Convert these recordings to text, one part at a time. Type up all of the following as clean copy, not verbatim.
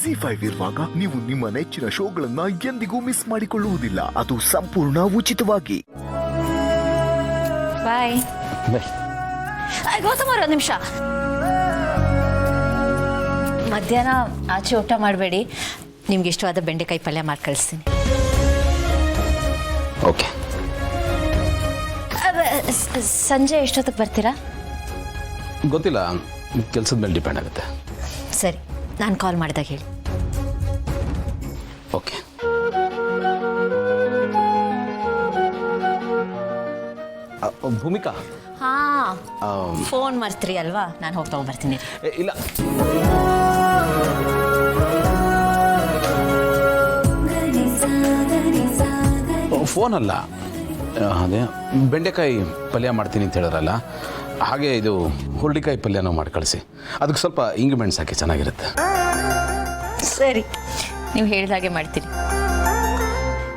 ZEE5 ಇರುವಾಗ ನೀವು ನಿಮ್ಮ ನೆಚ್ಚಿನ ಶೋಗಳನ್ನ ಎಂದಿಗೂ ಮಿಸ್ ಮಾಡಿಕೊಳ್ಳುವುದಿಲ್ಲ. ಅದು ಸಂಪೂರ್ಣ ಉಚಿತವಾಗಿ. ಬಾಯ್. ಗೌತಮ್ ಒಂದು ನಿಮಿಷ. ಮಧ್ಯಾಹ್ನ ಆಚೆ ಊಟ ಮಾಡಬೇಡಿ. ನಿಮ್ಗೆ ಇಷ್ಟವಾದ ಬೆಂಡೆಕಾಯಿ ಪಲ್ಯ ಮಾಡಿ ಕಳಿಸ್ತೀನಿ. ಓಕೆ. ಸಂಜೆ ಎಷ್ಟೊತ್ತಿಗೆ ಬರ್ತೀರಾ? ಗೊತ್ತಿಲ್ಲ, ಕೆಲಸದ ಮೇಲೆ ಡಿಪೆಂಡ್ ಆಗುತ್ತೆ. ಸರಿ, ನಾನು ಕಾಲ್ ಮಾಡಿದಾಗ ಹೇಳಿ. ಓಕೆ. ಭೂಮಿಕಾ, ಫೋನ್ ಮಾಡ್ತೀರಿ ಅಲ್ವಾ? ನಾನು ಹೋಗಿ ತಗೊಂಡ್ಬರ್ತೀನಿ. ಇಲ್ಲ, ಫೋನ್ ಅಲ್ಲ, ಅದೇ ಬೆಂಡೆಕಾಯಿ ಪಲ್ಯ ಮಾಡ್ತೀನಿ ಅಂತ ಹೇಳಿದ್ರಲ್ಲ, ಹಾಗೆ ಇದು ಹುರುಳಿಕಾಯಿ ಪಲ್ಯನೂ ಮಾಡಿ ಕಳಿಸಿ. ಅದಕ್ಕೆ ಸ್ವಲ್ಪ ಇಂಗ್ರಿಡಿಯೆಂಟ್ಸ್ ಹಾಕಿ ಚೆನ್ನಾಗಿರುತ್ತೆ. ಸರಿ, ನೀವು ಹೇಳಿದ ಹಾಗೆ ಮಾಡ್ತೀರಿ.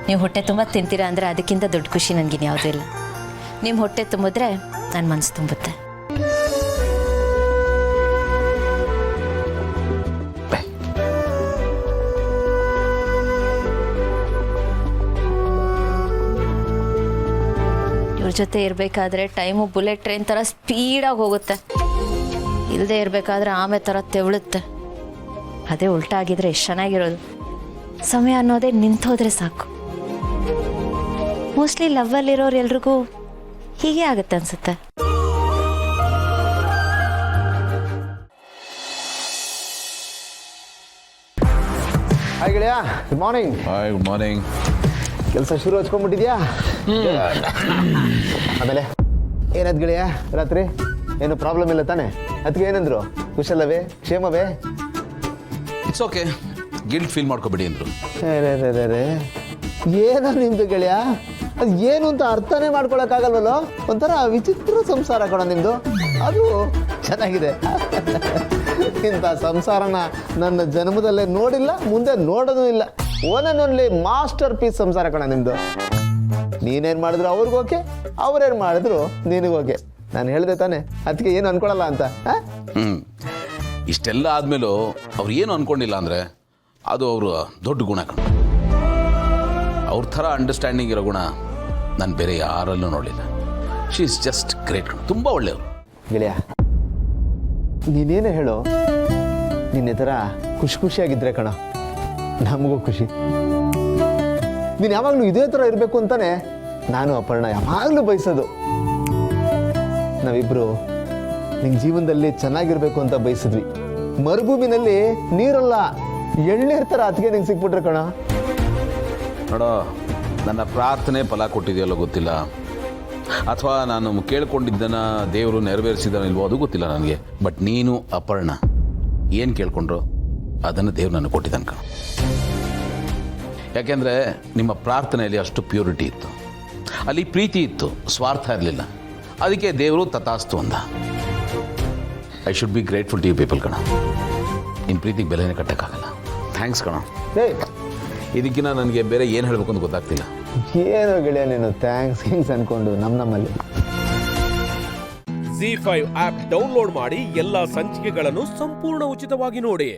ನೀವು ಹೊಟ್ಟೆ ತುಂಬ ತಿಂತೀರಾ ಅಂದರೆ ಅದಕ್ಕಿಂತ ದೊಡ್ಡ ಖುಷಿ ನನಗಿನ್ ಯಾವುದೂ ಇಲ್ಲ. ನಿಮ್ಮ ಹೊಟ್ಟೆ ತುಂಬಿದ್ರೆ ನನ್ನ ಮನಸ್ಸು ತುಂಬುತ್ತೆ. ಇವ್ರ ಜೊತೆ ಇರಬೇಕಾದ್ರೆ ಟೈಮು ಬುಲೆಟ್ ಟ್ರೈನ್ ಥರ ಸ್ಪೀಡಾಗಿ ಹೋಗುತ್ತೆ. ಇಲ್ಲದೆ ಇರಬೇಕಾದ್ರೆ ಆಮೆ ಥರ ತೆವಳುತ್ತೆ. ಅದೇ ಉಲ್ಟಾ ಆಗಿದ್ರೆ ಎಷ್ಟು ಚೆನ್ನಾಗಿರೋದು. ಸಮಯ ಅನ್ನೋದೇ ನಿಂತೋದ್ರೆ ಸಾಕು. ಮೋಸ್ಟ್ಲಿ ಲವ್ವಲ್ಲಿರೋರು ಎಲ್ರಿಗೂ ಹೀಗೆ ಆಗುತ್ತೆ ಅನ್ಸುತ್ತೆ. ಹಾಯ್ ಗೆಳೆಯ, good morning. Hi, good morning. ಕೆಲಸ ಶುರು ಹಚ್ಕೊಂಡ್ಬಿಟ್ಟಿದ್ಯಾ? ಆಮೇಲೆ ಏನಾದ್ ಗೆಳೆಯ ರಾತ್ರಿ? ಏನು ಪ್ರಾಬ್ಲಮ್ ಇಲ್ಲ ತಾನೆ? ಅದಕ್ಕೆ ಏನಂದ್ರು? ಕುಶಲವೇ, ಕ್ಷೇಮವೇ? ಇಟ್ಸ್ ಓಕೆ, ಗಿಲ್ಟ್ ಫೀಲ್ ಮಾಡ್ಕೊಬೇಡಿ ಅಂದರು. ಏನೋ ನಿಮ್ದು ಗೆಳೆಯ, ಅದು ಏನು ಅಂತ ಅರ್ಥನೇ ಮಾಡ್ಕೊಳಕ್ಕಾಗಲ್ವಲ್ಲೋ. ಒಂಥರ ವಿಚಿತ್ರ ಸಂಸಾರ ಕಣ ನಿಮ್ದು. ಅದು ಚೆನ್ನಾಗಿದೆ. ಇಂಥ ಸಂಸಾರನ ನನ್ನ ಜನ್ಮದಲ್ಲೇ ನೋಡಿಲ್ಲ, ಮುಂದೆ ನೋಡೋದು ಇಲ್ಲ. One and only masterpiece ಸಂಸಾರ ಕಣ ನಿಮ್ದು. ನೀನೇನು ಮಾಡಿದ್ರು ಅವ್ರಿಗೋಕೆ, ಅವ್ರೇನು ಮಾಡಿದ್ರು ನಿನಗೋಕೆ. ನಾನು ಹೇಳಿದೆ ತಾನೆ, ಅದಕ್ಕೆ ಏನು ಅನ್ಕೊಳಲ್ಲ ಅಂತ. ಇಷ್ಟೆಲ್ಲ ಆದಮೇಲೂ ಅವ್ರು ಏನು ಅನ್ಕೊಂಡಿಲ್ಲ ಅಂದರೆ ಅದು ಅವರು ದೊಡ್ಡ ಗುಣ ಕಣ. ಅವ್ರ ಥರ ಅಂಡರ್ಸ್ಟ್ಯಾಂಡಿಂಗ್ ಇರೋ ಗುಣ ನಾನು ಬೇರೆ ಯಾರಲ್ಲೂ ನೋಡಲಿಲ್ಲ. ಶಿ ಇಸ್ ಜಸ್ಟ್ ಗ್ರೇಟ್ ಕಣ, ತುಂಬ ಒಳ್ಳೆಯವರು. ಗೆಳೆಯ, ನೀನೇನು ಹೇಳು, ನಿನ್ನೆ ಥರ ಖುಷಿಯಾಗಿದ್ರೆ ಕಣ ನಮಗೂ ಖುಷಿ. ನೀನು ಯಾವಾಗಲೂ ಇದೇ ಥರ ಇರಬೇಕು ಅಂತಾನೆ ನಾನು ಅಪರ್ಣ ಯಾವಾಗಲೂ ಬಯಸೋದು. ನಾವಿಬ್ಬರು ನಿನ್ನ ಜೀವನದಲ್ಲಿ ಚೆನ್ನಾಗಿರ್ಬೇಕು ಅಂತ ಬಯಸಿದ್ವಿ. ಮರುಭೂಮಿನಲ್ಲಿ ನೀರಲ್ಲ, ಎಳ್ನೀರು ಥರ ಅದಕ್ಕೆ ನಿಂಗೆ ಸಿಕ್ಬಿಟ್ರೆ ಕಣ. ನೋಡೋ, ನನ್ನ ಪ್ರಾರ್ಥನೆ ಫಲ ಕೊಟ್ಟಿದೆಯಲ್ಲೋ ಗೊತ್ತಿಲ್ಲ, ಅಥವಾ ನಾನು ಕೇಳ್ಕೊಂಡಿದ್ದನ್ನು ದೇವರು ನೆರವೇರಿಸಿದಾನೋ ಇಲ್ವೋ ಅದು ಗೊತ್ತಿಲ್ಲ ನನಗೆ. ಬಟ್ ನೀನು ಅಪರ್ಣ ಏನು ಕೇಳ್ಕೊಂಡ್ರು ಅದನ್ನು ದೇವ್ರು ನನಗೆ ಕೊಟ್ಟಿದ್ದಾನೆ ಕಣ. ಯಾಕೆಂದರೆ ನಿಮ್ಮ ಪ್ರಾರ್ಥನೆಯಲ್ಲಿ ಅಷ್ಟು ಪ್ಯೂರಿಟಿ ಇತ್ತು, ಅಲ್ಲಿ ಪ್ರೀತಿ ಇತ್ತು, ಸ್ವಾರ್ಥ ಇರಲಿಲ್ಲ. ಅದಕ್ಕೆ ದೇವರು ತಥಾಸ್ತು ಅಂದ. I should be grateful to you people ಕಣ. ನಿಮ್ಮ ಪ್ರೀತಿಗೆ ಬೆಲೆನೇ ಕಟ್ಟಕ್ಕಾಗಲ್ಲ. ಥ್ಯಾಂಕ್ಸ್ ಕಣ. ಇದಕ್ಕಿಂತ ನನಗೆ ಬೇರೆ ಏನು ಹೇಳಬೇಕು ಅಂತ ಗೊತ್ತಾಗ್ತಿಲ್ಲ. ಏನೋ ಗೆಳೆಯ ನೀನು ಥ್ಯಾಂಕ್ಸ್ ಅನ್ಕೊಂಡು ನಮ್ಮಲ್ಲಿ. ZEE5 ಆಪ್ ಡೌನ್ಲೋಡ್ ಮಾಡಿ ಎಲ್ಲಾ ಸಂಚಿಕೆಗಳನ್ನು ಸಂಪೂರ್ಣ ಉಚಿತವಾಗಿ ನೋಡಿ.